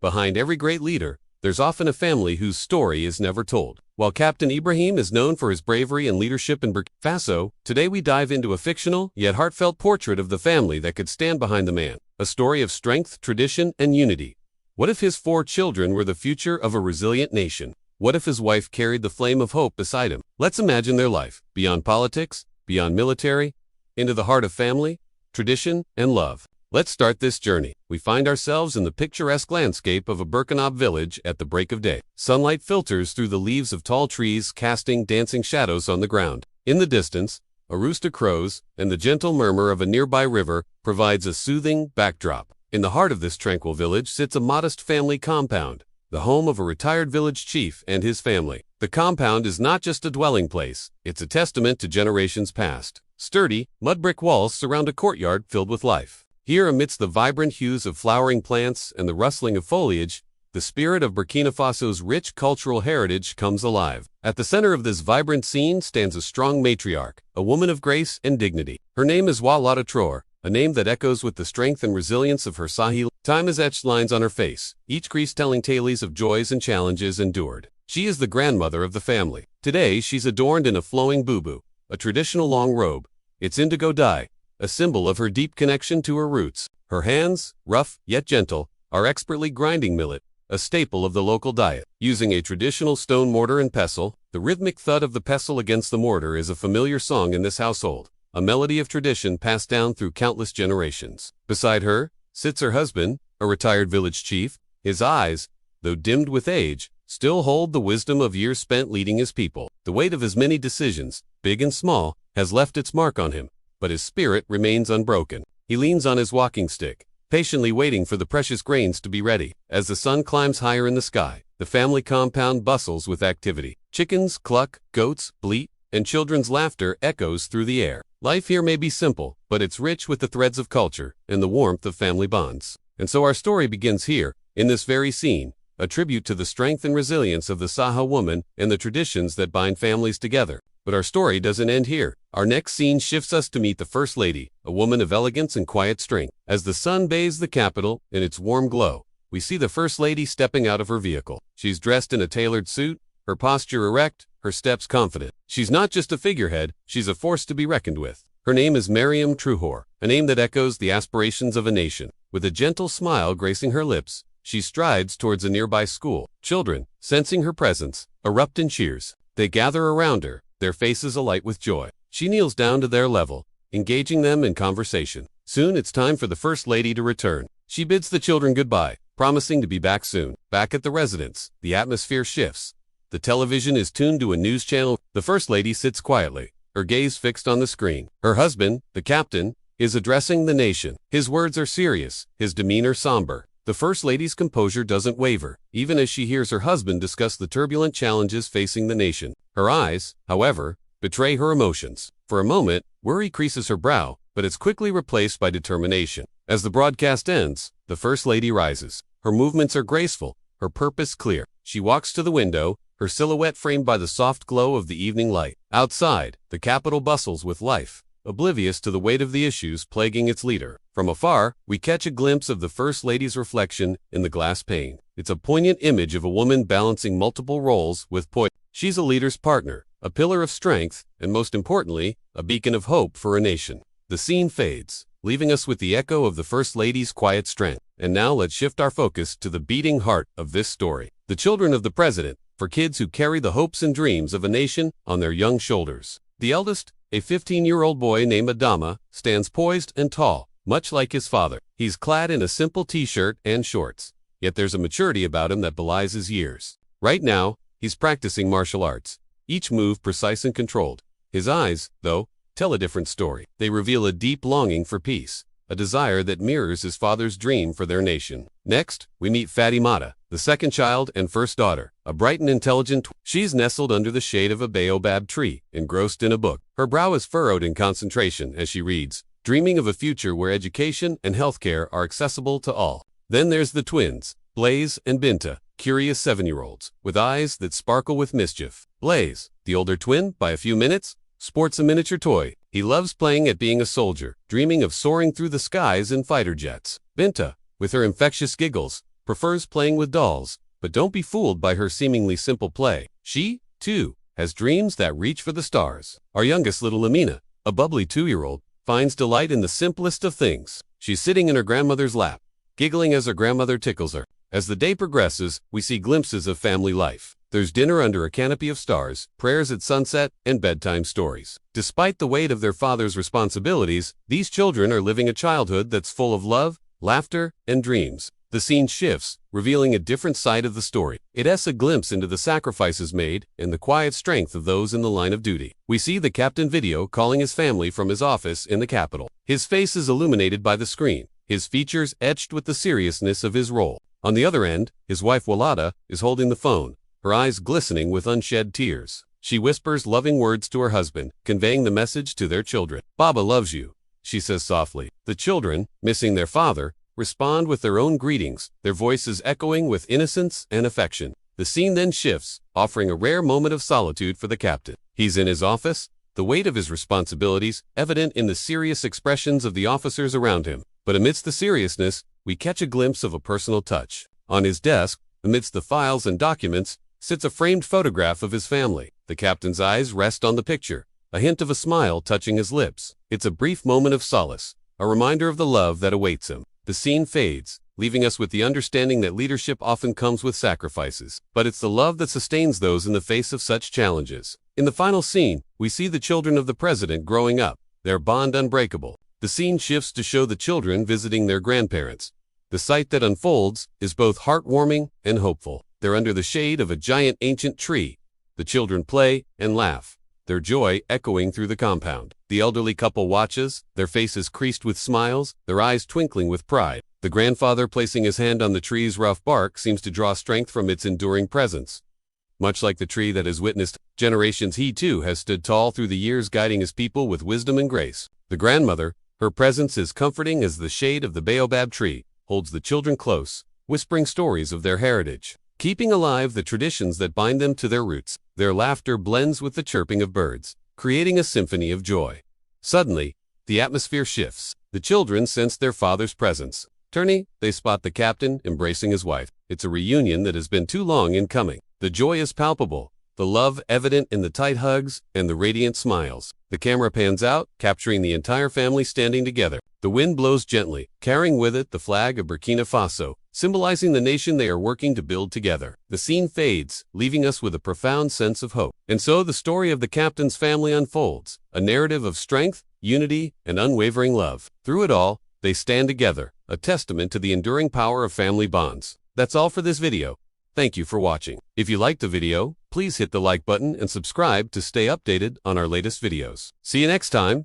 behind every great leader, there's often a family whose story is never told. While Captain Ibrahim is known for his bravery and leadership in Burkina Faso, today we dive into a fictional, yet heartfelt portrait of the family that could stand behind the man. A story of strength, tradition, and unity. What if his 4 children were the future of a resilient nation? What if his wife carried the flame of hope beside him? Let's imagine their life, beyond politics, beyond military, into the heart of family, tradition, and love. Let's start this journey. We find ourselves in the picturesque landscape of a burkina village at the break of day. Sunlight filters through the leaves of tall trees, casting dancing shadows on the ground. In the distance, a rooster crows, and the gentle murmur of a nearby river provides a soothing backdrop. In the heart of this tranquil village sits a modest family compound, the home of a retired village chief and his family. The compound is not just a dwelling place, it's a testament to generations past. Sturdy, mud brick walls surround a courtyard filled with life. Here, amidst the vibrant hues of flowering plants and the rustling of foliage, the spirit of Burkina Faso's rich cultural heritage comes alive. At the center of this vibrant scene stands a strong matriarch, a woman of grace and dignity. Her name is traore, a name that echoes with the strength and resilience of her Sahel. Time has etched lines on her face, each crease telling tales of joys and challenges endured. She is the grandmother of the family. Today, she's adorned in a flowing bubu, a traditional long robe, its indigo dye, a symbol of her deep connection to her roots. Her hands, rough yet gentle, are expertly grinding millet, a staple of the local diet. Using a traditional stone mortar and pestle, the rhythmic thud of the pestle against the mortar is a familiar song in this household, a melody of tradition passed down through countless generations. Beside her sits her husband, a retired village chief. His eyes, though dimmed with age, still hold the wisdom of years spent leading his people. The weight of his many decisions, big and small, has left its mark on him, but his spirit remains unbroken. He leans on his walking stick, patiently waiting for the precious grains to be ready. As the sun climbs higher in the sky, the family compound bustles with activity. Chickens cluck, goats bleat, and children's laughter echoes through the air. Life here may be simple, but it's rich with the threads of culture and the warmth of family bonds. And so our story begins here, in this very scene, a tribute to the strength and resilience of the Sahel woman and the traditions that bind families together. But our story doesn't end here. Our next scene shifts us to meet the First Lady, a woman of elegance and quiet strength. As the sun bathes the capital in its warm glow, we see the First Lady stepping out of her vehicle. She's dressed in a tailored suit, her posture erect, her steps confident. She's not just a figurehead, she's a force to be reckoned with. Her name is traore, a name that echoes the aspirations of a nation. With a gentle smile gracing her lips, she strides towards a nearby school. Children, sensing her presence, erupt in cheers. They gather around her, their faces alight with joy. She kneels down to their level, engaging them in conversation. Soon it's time for the First Lady to return. She bids the children goodbye, promising to be back soon. Back at the residence, the atmosphere shifts. The television is tuned to a news channel. The First Lady sits quietly, her gaze fixed on the screen. Her husband, the captain, is addressing the nation. His words are serious, his demeanor somber. The First Lady's composure doesn't waver, even as she hears her husband discuss the turbulent challenges facing the nation. Her eyes, however, betray her emotions. For a moment, worry creases her brow, but it's quickly replaced by determination. As the broadcast ends, the First Lady rises. Her movements are graceful, her purpose clear. She walks to the window, her silhouette framed by the soft glow of the evening light. Outside, the capital bustles with life, oblivious to the weight of the issues plaguing its leader. From afar, we catch a glimpse of the First Lady's reflection in the glass pane. It's a poignant image of a woman balancing multiple roles with poise. She's a leader's partner, a pillar of strength, and most importantly, a beacon of hope for a nation. The scene fades, leaving us with the echo of the First Lady's quiet strength. And now let's shift our focus to the beating heart of this story. The children of the president, for kids who carry the hopes and dreams of a nation on their young shoulders. The eldest, a 15-year-old boy named Adama, stands poised and tall, much like his father. He's clad in a simple t-shirt and shorts, yet there's a maturity about him that belies his years. Right now, he's practicing martial arts, each move precise and controlled. His eyes, though, tell a different story. They reveal a deep longing for peace, a desire that mirrors his father's dream for their nation. Next, we meet Fatimata, the second child and first daughter, a bright and intelligent. She's nestled under the shade of a baobab tree, engrossed in a book. Her brow is furrowed in concentration as she reads, dreaming of a future where education and healthcare are accessible to all. Then there's the twins, Blaze and Binta, curious 7-year-olds, with eyes that sparkle with mischief. Blaze, the older twin by a few minutes, sports a miniature toy. He loves playing at being a soldier, dreaming of soaring through the skies in fighter jets. Binta, with her infectious giggles, prefers playing with dolls, but don't be fooled by her seemingly simple play. She, too, has dreams that reach for the stars. Our youngest little Amina, a bubbly 2-year-old, finds delight in the simplest of things. She's sitting in her grandmother's lap, giggling as her grandmother tickles her. As the day progresses, we see glimpses of family life. There's dinner under a canopy of stars, prayers at sunset, and bedtime stories. Despite the weight of their father's responsibilities, these children are living a childhood that's full of love, laughter, and dreams. The scene shifts, revealing a different side of the story. It's a glimpse into the sacrifices made and the quiet strength of those in the line of duty. We see the captain video calling his family from his office in the capital. His face is illuminated by the screen, his features etched with the seriousness of his role. On the other end, his wife Walada is holding the phone, her eyes glistening with unshed tears. She whispers loving words to her husband, conveying the message to their children. "Baba loves you," she says softly. The children, missing their father, respond with their own greetings, their voices echoing with innocence and affection. The scene then shifts, offering a rare moment of solitude for the captain. He's in his office, the weight of his responsibilities evident in the serious expressions of the officers around him. But amidst the seriousness, we catch a glimpse of a personal touch. On his desk, amidst the files and documents, sits a framed photograph of his family. The captain's eyes rest on the picture, a hint of a smile touching his lips. It's a brief moment of solace, a reminder of the love that awaits him. The scene fades, leaving us with the understanding that leadership often comes with sacrifices, but it's the love that sustains those in the face of such challenges. In the final scene, we see the children of the president growing up, their bond unbreakable. The scene shifts to show the children visiting their grandparents. The sight that unfolds is both heartwarming and hopeful. They're under the shade of a giant ancient tree. The children play and laugh, their joy echoing through the compound. The elderly couple watches, their faces creased with smiles, their eyes twinkling with pride. The grandfather, placing his hand on the tree's rough bark, seems to draw strength from its enduring presence. Much like the tree that has witnessed generations, he too has stood tall through the years, guiding his people with wisdom and grace. The grandmother, her presence is comforting as the shade of the baobab tree holds the children close, whispering stories of their heritage, keeping alive the traditions that bind them to their roots. Their laughter blends with the chirping of birds, creating a symphony of joy. Suddenly, the atmosphere shifts. The children sense their father's presence. Turning, they spot the captain embracing his wife. It's a reunion that has been too long in coming. The joy is palpable, the love evident in the tight hugs and the radiant smiles. The camera pans out, capturing the entire family standing together. The wind blows gently, carrying with it the flag of Burkina Faso, symbolizing the nation they are working to build together. The scene fades, leaving us with a profound sense of hope. And so the story of the captain's family unfolds, a narrative of strength, unity, and unwavering love. Through it all, they stand together, a testament to the enduring power of family bonds. That's all for this video. Thank you for watching. If you liked the video, please hit the like button and subscribe to stay updated on our latest videos. See you next time.